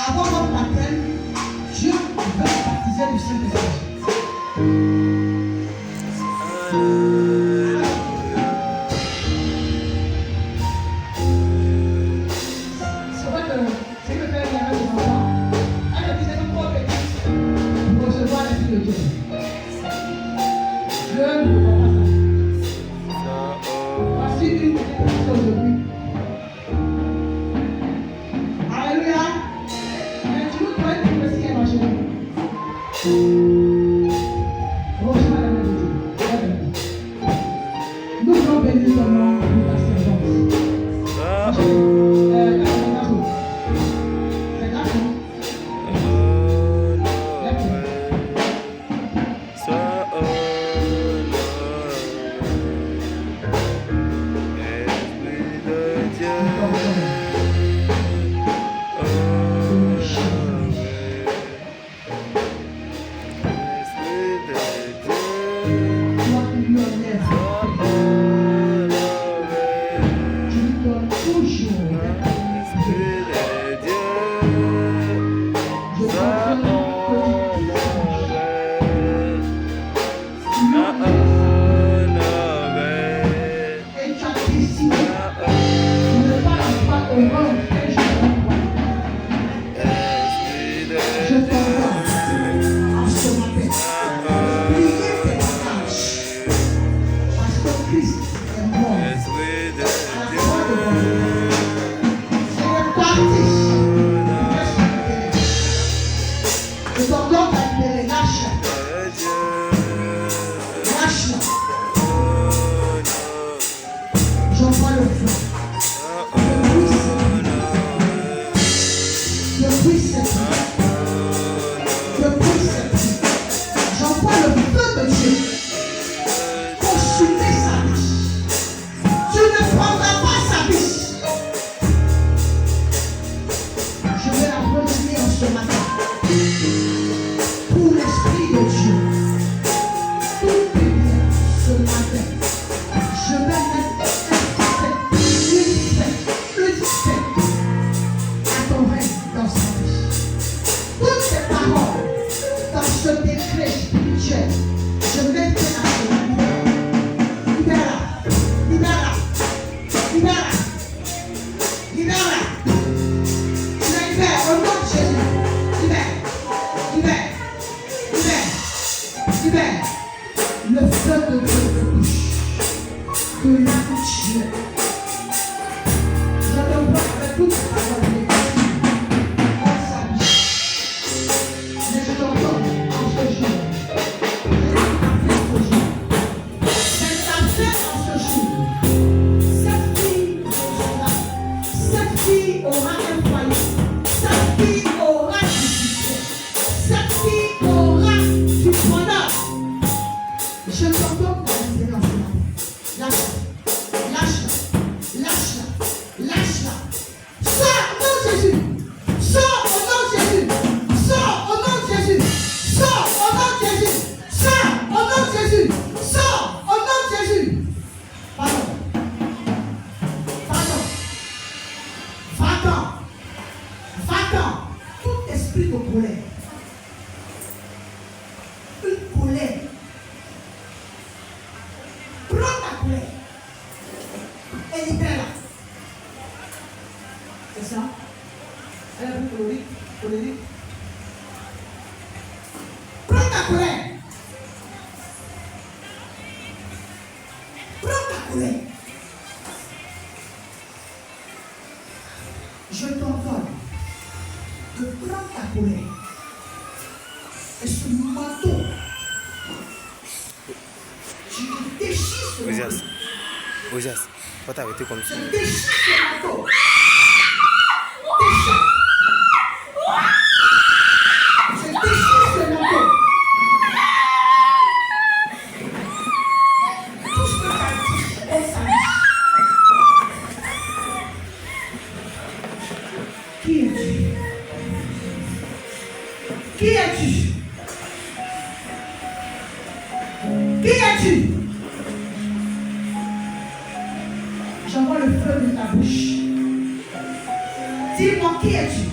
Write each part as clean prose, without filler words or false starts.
avant votre baptême, Dieu veut baptiser du Saint-Esprit. C'est vrai que c'est que faire une erreur des enfants. Elle me disait que pour recevoir la vie de Dieu. Je ne comprends pas ça. Voici une petite question aujourd'hui. Alléluia. Mais tu nous dois être aussi évangélique. Reçois la main de Dieu. Nous voulons bénir ton nom pour ta servante. C'est garçon. Ojas, faut t'arrêter comme ça. Qui es-tu? Qui es-tu? J'envoie le feu de ta bouche. Dis-moi, qui es-tu?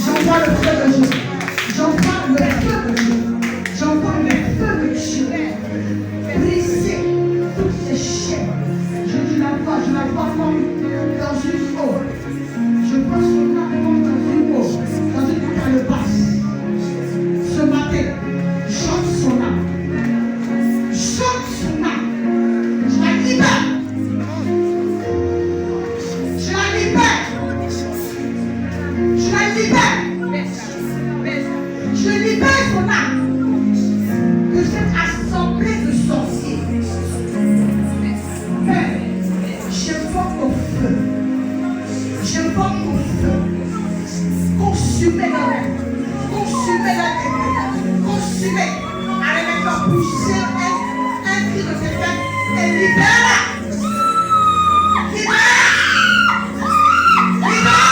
J'envoie le feu de Dieu. J'envoie le feu de Dieu. J'envoie le feu de Dieu. Briser toutes ces chaînes. Je la vois comme dans une eau. Je vois son âme comme dans une eau, dans une calebasse. Ce matin, chante son âme. Chante son âme. Je la libère. Je la libère. Je la libère. Je libère son âme de cette assemblée de sorciers. Mais j'invoque au feu. J'invoque au feu. Consumez la main. Consumez la tête. Consumez. Allez maintenant pousser un cri de quelqu'un et libère-la. Libère-la.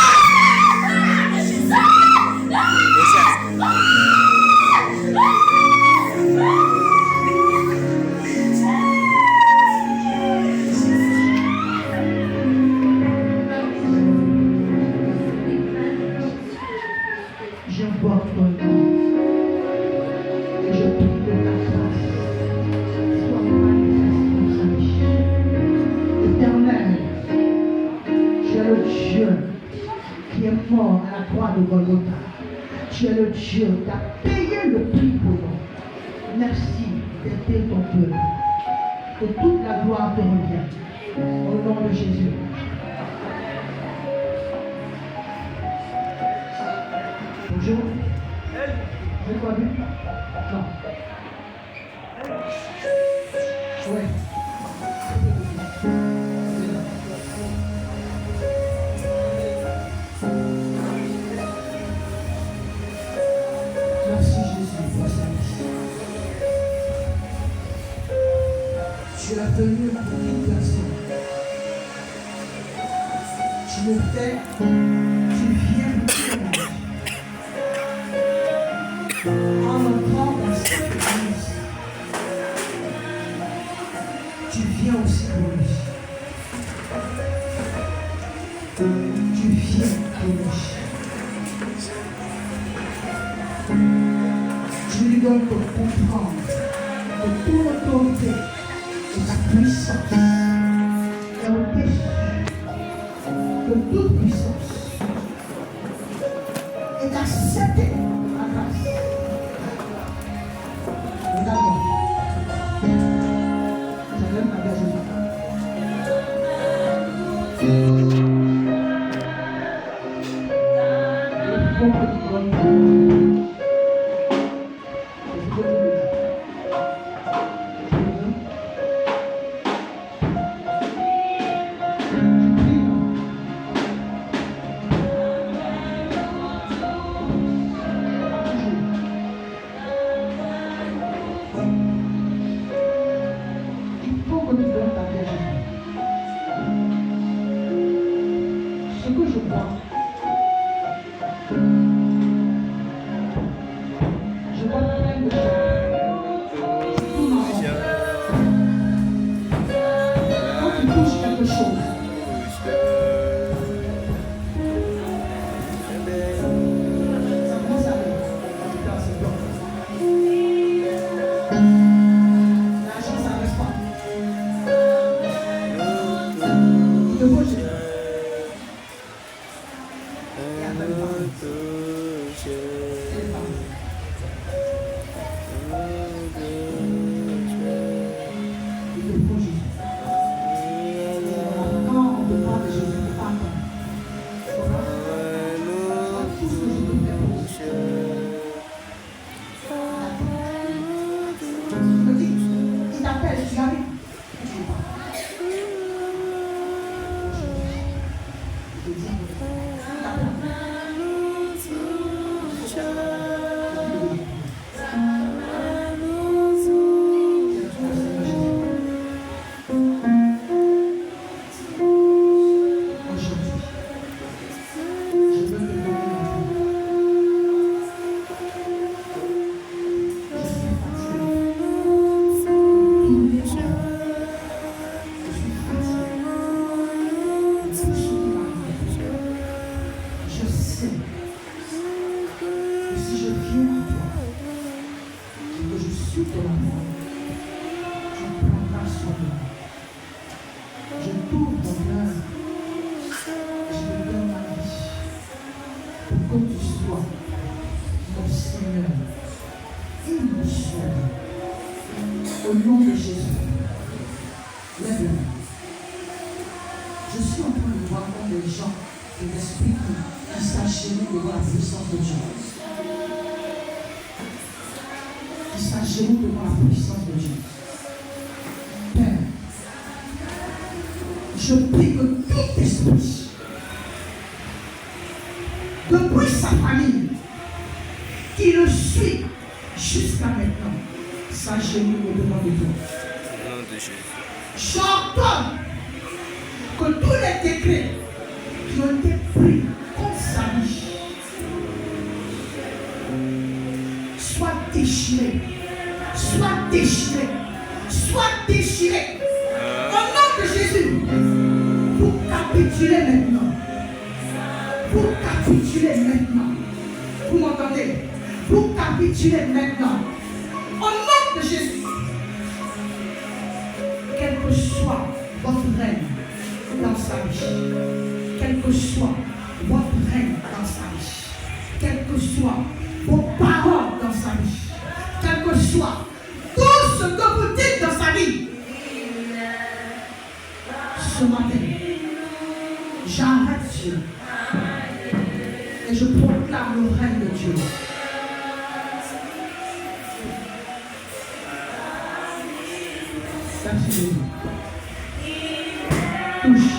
Tu es le Dieu qui a payé le prix pour nous. Merci d'aider ton peuple. Que toute la gloire te revienne. Au nom de Jésus. Bonjour. Vous avez quoi vu? Non. Oui. Tu as venu pour une personne. Tu le fais, tu viens de témoigner. En entrant dans cette église, tu viens aussi pour lui. Tu viens pour lui. Tu lui donnes de comprendre que toute autorité et ta puissance est au-dessus de toute puissance et d'accepter la grâce. Regarde-moi. J'aime ma belle Show. sais que si je viens à toi, que je suis ton enfant, tu prendras soin de moi. Je t'ouvre mon cœur, je te donne ma vie, pour que tu sois mon Seigneur et mon Sauveur. Au nom de Jésus, lève-le. Je suis en train de voir comme des gens, des esprits qui s'agenouillent devant la puissance de Dieu. Qui s'agenouillent devant la puissance de Dieu. Père, je prie que tout esprit, depuis sa famille, qui le suit jusqu'à maintenant, s'agenouille devant de toi. Au nom de Jésus. J'ordonne que tous les décrets qui ont été pris contre sa vie soient déchirés, soient déchirés, soient déchirés. Au nom de Jésus, vous capitulez maintenant. Vous capitulez maintenant. Vous m'entendez? Vous capitulez maintenant. Au nom de Jésus, quel que soit votre règne dans sa vie, quel que soit votre règne dans sa vie, quel que soit vos paroles dans sa vie, quel que soit tout ce que vous dites dans sa vie, ce matin, j'arrête Dieu et je proclame le règne de Dieu. Touche.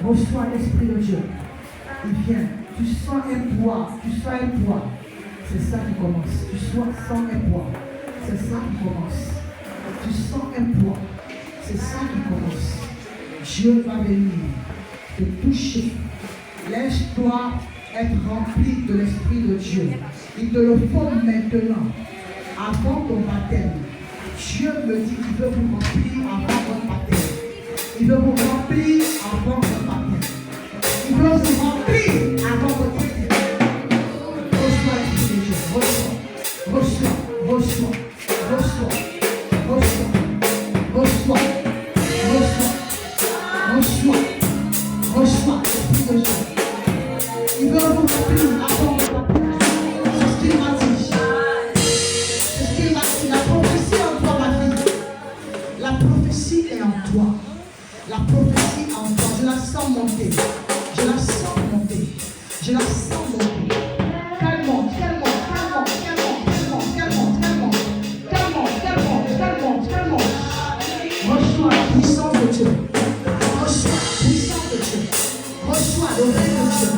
Reçois l'Esprit de Dieu. Il vient. Tu sens un poids. Tu sens un poids. C'est ça qui commence. Tu sens un poids. C'est ça qui commence. Tu sens un poids. C'est ça qui commence. Dieu va venir te toucher. Laisse-toi être rempli de l'Esprit de Dieu. Il te le faut maintenant, avant ton baptême. Dieu me dit qu'il veut vous remplir avant votre baptême. Il veut vous remplir avant votre baptême. Il veut vous remplir avant votre baptême. Reçois l'Esprit de Dieu. Reçois. Reçois. Reçois. Reçois. Reçois. Reçois. Reçois. Reçois. Reçois l'Esprit de Dieu. Il veut vous remplir avant votre baptême. C'est ce qu'il m'a dit. C'est ce qu'il m'a dit. La prophétie est en toi, ma fille. La prophétie est en toi. La prophétie est en toi. Je la sens monter. Je la sens monter. Je la sens monter. Qu'elle monte, qu'elle monte, qu'elle monte, qu'elle monte, qu'elle monte, qu'elle monte, qu'elle monte, qu'elle monte, qu'elle monte, qu'elle monte, qu'elle monte. Reçois la puissance de Dieu. Reçois la puissance de Dieu. Reçois le règne de Dieu.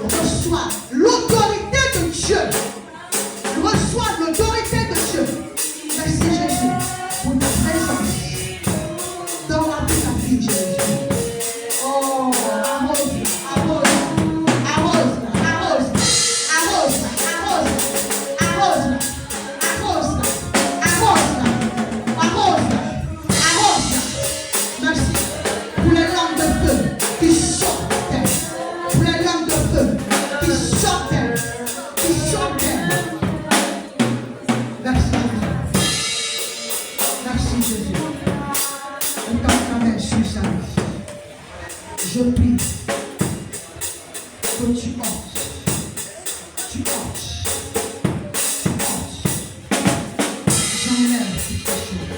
Reçois l'autorité de Dieu. Reçois l'autorité de Dieu. Merci Jésus pour ta présence dans la vie de ta fille, Jésus. Oh, arrose, arrose, arrose, arrose, arrose, arrose, arrose, arrose, arrose, arrose, arrose. Merci pour les langues de feu qui sortent d'elle. Pour les langues de feu qui sortent d'elle. Qui sortent d'elle. Merci Jésus. Merci Jésus. Étends ta main sur sa vie. Je prie que tu oses. Tu oses. Tu oses. J'enlève toutes ces choses.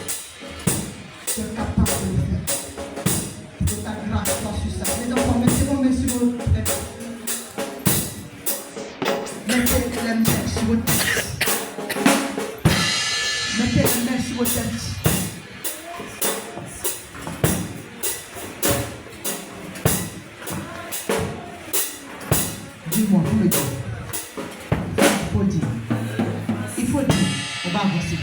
Tu es capable de le faire. Que ta grâce soit sur ça. Les enfants, mettez vos mains sur vos têtes. Mettez les mains sur vos têtes. Mettez les mains sur vos têtes. Dis-moi, vous me dites. Il faut dire. Il faut dire. On va avancer.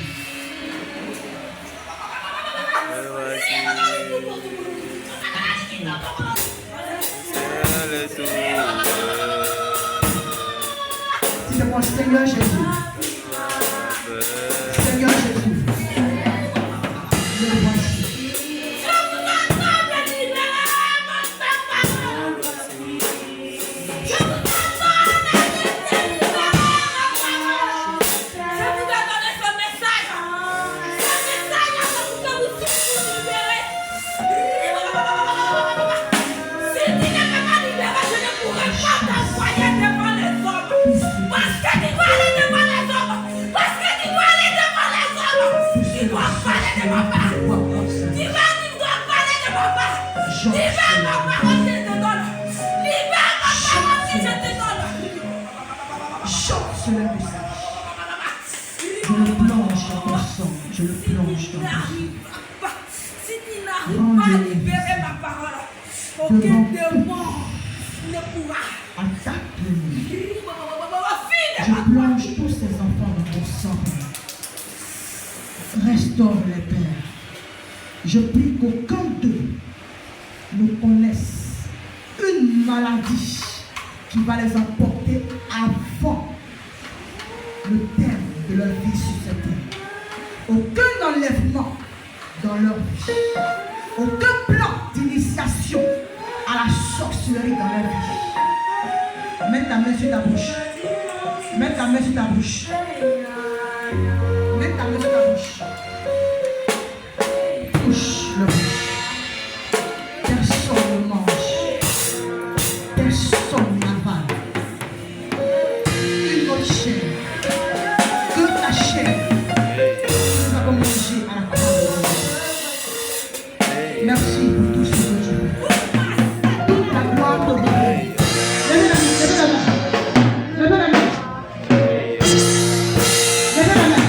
C'est mon Seigneur Jésus. Seigneur Jésus. Le voici. Sur le visage. Je le plonge dans ton sang. Je le plonge dans ton sang. Si tu n'arrives pas à libérer ma parole, aucun démon ne pourra. Attaque-le. Je plonge tous ces enfants dans ton sang. Restaure les pères. Je prie qu'aucun d'eux ne connaisse une maladie qui va les emporter avant le terme de leur vie sur cette terre. Aucun enlèvement dans leur vie. Aucun plan d'initiation à la sorcellerie dans leur vie. Mets ta main sur ta bouche. Mets ta main sur ta bouche. Mets ta main sur ta bouche. Touche le bouche. Personne ne mange. Personne n'avale. Une autre chair. Que ta chair. Nous avons mangé à la croix de Jésus. Merci pour tout ce que tu fais. Toute la gloire te revient. Levez la main. Levez la main. Levez la main.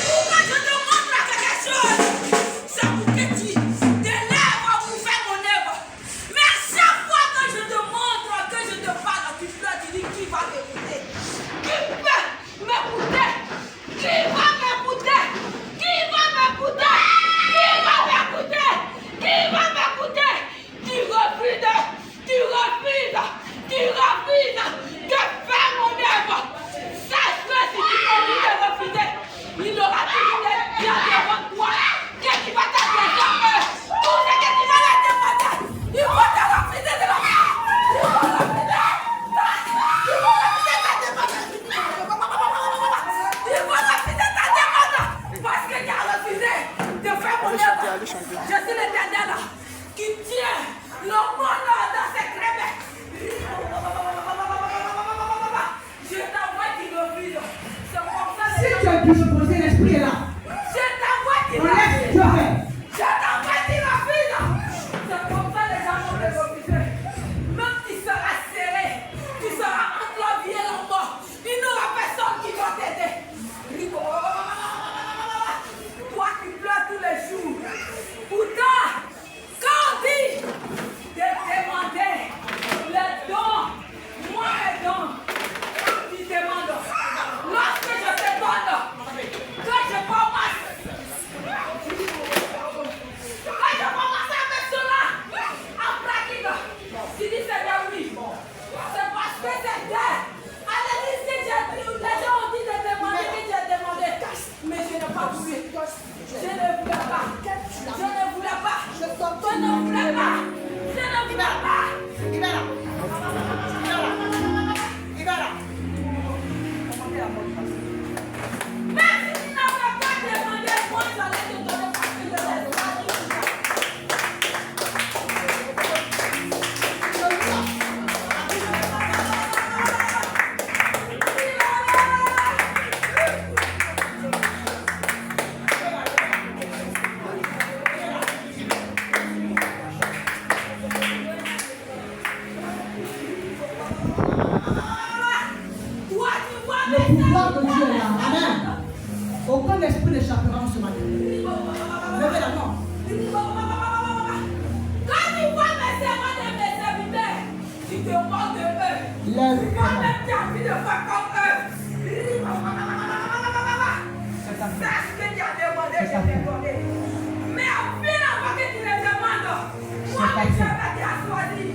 Pourquoi je te montre quelque chose? C'est pour que tu t'élèves Lève tes mains. Moi-même, j'ai envie de faire comme eux. C'est ta C'est fête. ce que tu as demandé, C'est je ta t'ai fête. donné. Mais après, avant que tu le demandes, moi, ta Michel, fête. tu as choisi.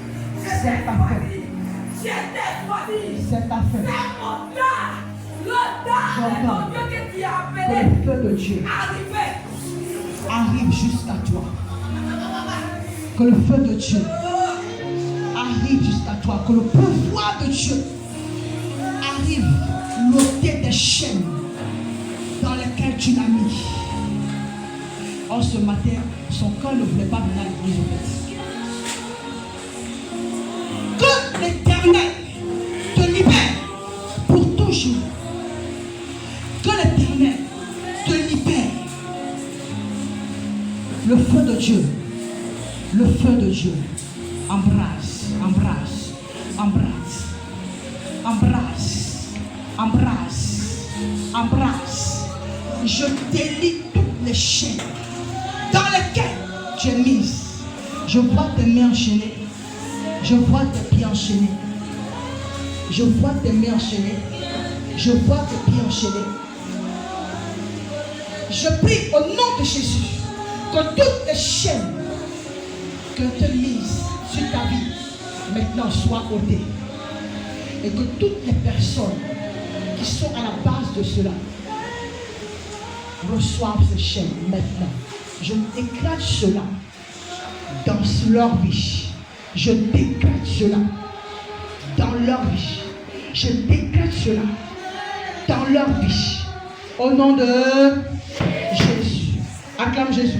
Je C'est t'ai ta choisi. Je t'ai choisi. C'est ta fête. C'est mon temps. Le temps de J'entends mon Dieu que tu as que appelé. le feu de Dieu Arrivé. arrive jusqu'à toi. Que le feu de Dieu arrive jusqu'à toi. Que le pouvoir de Dieu arrive l'ôter des chaînes dans lesquelles tu l'as mis. En ce matin, son cœur ne voulait pas venir à l'église en fait. Que l'Éternel te libère pour toujours. Que l'Éternel te libère. Le feu de Dieu. Le feu de Dieu. Embrasse, embrasse, embrasse, embrasse, embrasse, embrasse. Je délie toutes les chaînes dans lesquelles tu es mise. Je vois tes mains enchaînées. Je vois tes pieds enchaînés. Je vois tes mains enchaînées. Je vois tes pieds enchaînés. Je prie au nom de Jésus que toutes les chaînes que tu as mises sur ta vie maintenant soient ôtées. Et que toutes les personnes qui sont à la base de cela reçoivent ces chaînes maintenant. Je décrète cela dans leur vie. Je décrète cela dans leur vie. Je décrète cela dans leur vie. Au nom de Jésus. Acclame Jésus.